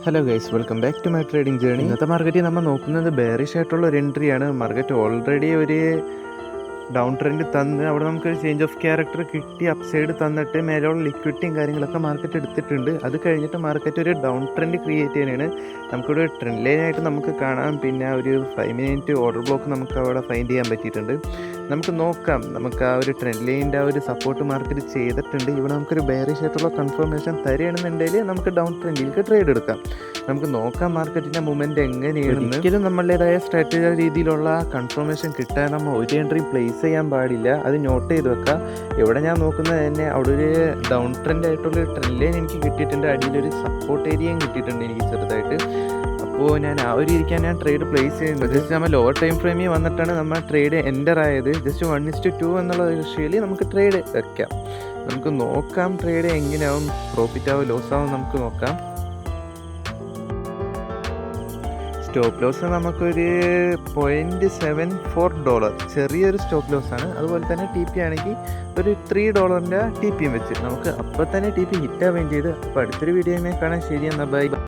Hello guys, welcome back to my trading journey. ഇന്നത്തെ മാർക്കറ്റിൽ നമ്മൾ നോക്കുന്നത് ബെയറിഷ് ആയിട്ടുള്ള ഒരു എൻട്രിയാണ്. മാർക്കറ്റ് ഓൾറെഡി ഒരു ഡൗൺ ട്രെൻഡ് തന്ന് അവിടെ നമുക്കൊരു ചേഞ്ച് ഓഫ് ക്യാരക്ടർ കിട്ടി, അപ്സൈഡ് തന്നിട്ട് മേലുള്ള ലിക്വിഡിറ്റിയും കാര്യങ്ങളൊക്കെ മാർക്കറ്റ് എടുത്തിട്ടുണ്ട്. അത് കഴിഞ്ഞിട്ട് മാർക്കറ്റ് ഒരു ഡൗൺ ട്രെൻഡ് ക്രിയേറ്റ് ചെയ്യാനാണ്. നമുക്കൊരു ട്രെൻഡ് ലൈനായിട്ട് നമുക്ക് കാണാം. പിന്നെ ഒരു 5 മിനിറ്റ് ഓർഡർ ബ്ലോക്ക് നമുക്ക് അവിടെ ഫൈൻഡ് ചെയ്യാൻ പറ്റിയിട്ടുണ്ട്. നമുക്ക് നോക്കാം. നമുക്ക് ആ ഒരു ട്രെൻഡ് ലൈനിൻ്റെ ആ ഒരു സപ്പോർട്ട് മാർക്കറ്റ് ചെയ്തിട്ടുണ്ട്. ഇവിടെ നമുക്കൊരു ബെയറിഷ് ആയിട്ടുള്ള കൺഫർമേഷൻ തരികയാണെന്നുണ്ടെങ്കിൽ നമുക്ക് ഡൗൺ ട്രെൻഡിലേക്ക് ട്രേഡ് എടുക്കാം. നമുക്ക് നോക്കാം മാർക്കറ്റിൻ്റെ മൂവ്മെൻറ്റ് എങ്ങനെയാണ്. ഒരിക്കലും നമ്മളുടേതായ സ്ട്രാറ്റജി രീതിയിലുള്ള കൺഫർമേഷൻ കിട്ടാൻ നമ്മൾ ഒരു എൻട്രി പ്ലേസ് ചെയ്യാൻ പാടില്ല. അത് നോട്ട് ചെയ്ത് വെക്കാം. ഇവിടെ ഞാൻ നോക്കുന്നത് തന്നെ അവിടെ ഒരു ഡൗൺ ട്രെൻഡ് ആയിട്ടുള്ളൊരു ട്രെൻഡ് ലൈൻ എനിക്ക് കിട്ടിയിട്ടുണ്ട്. അടിയിലൊരു സപ്പോർട്ട് ഏരിയയും കിട്ടിയിട്ടുണ്ട് എനിക്ക് ചെറുതായിട്ട്. അപ്പോൾ ഞാൻ ആ ഒരു രീതിക്കാൻ ഞാൻ ട്രേഡ് പ്ലേസ് ചെയ്യുന്നത്. ജസ്റ്റ് നമ്മൾ ലോവർ ടൈം ഫ്രെയിമിൽ വന്നിട്ടാണ് നമ്മൾ ട്രേഡ് എൻ്റർ ആയത്. ജസ്റ്റ് 1:2 എന്നുള്ള റേഷ്യോയിൽ നമുക്ക് ട്രേഡ് വെക്കാം. നമുക്ക് നോക്കാം ട്രേഡ് എങ്ങനെയാവും, പ്രോഫിറ്റ് ആവും ലോസ് ആവും നമുക്ക് നോക്കാം. സ്റ്റോപ്പ് ലോസ് നമുക്കൊരു $0.74, ചെറിയൊരു സ്റ്റോപ്പ് ലോസ് ആണ്. അതുപോലെ തന്നെ ടി പി ആണെങ്കിൽ ഒരു $3 ടി പിയും വെച്ച് നമുക്ക് അപ്പോൾ തന്നെ ടി പി ഹിറ്റാവുകയും ചെയ്ത്. അപ്പോൾ അടുത്തൊരു വീഡിയോ കാണാൻ. ശരി, എന്നാൽ ബൈ.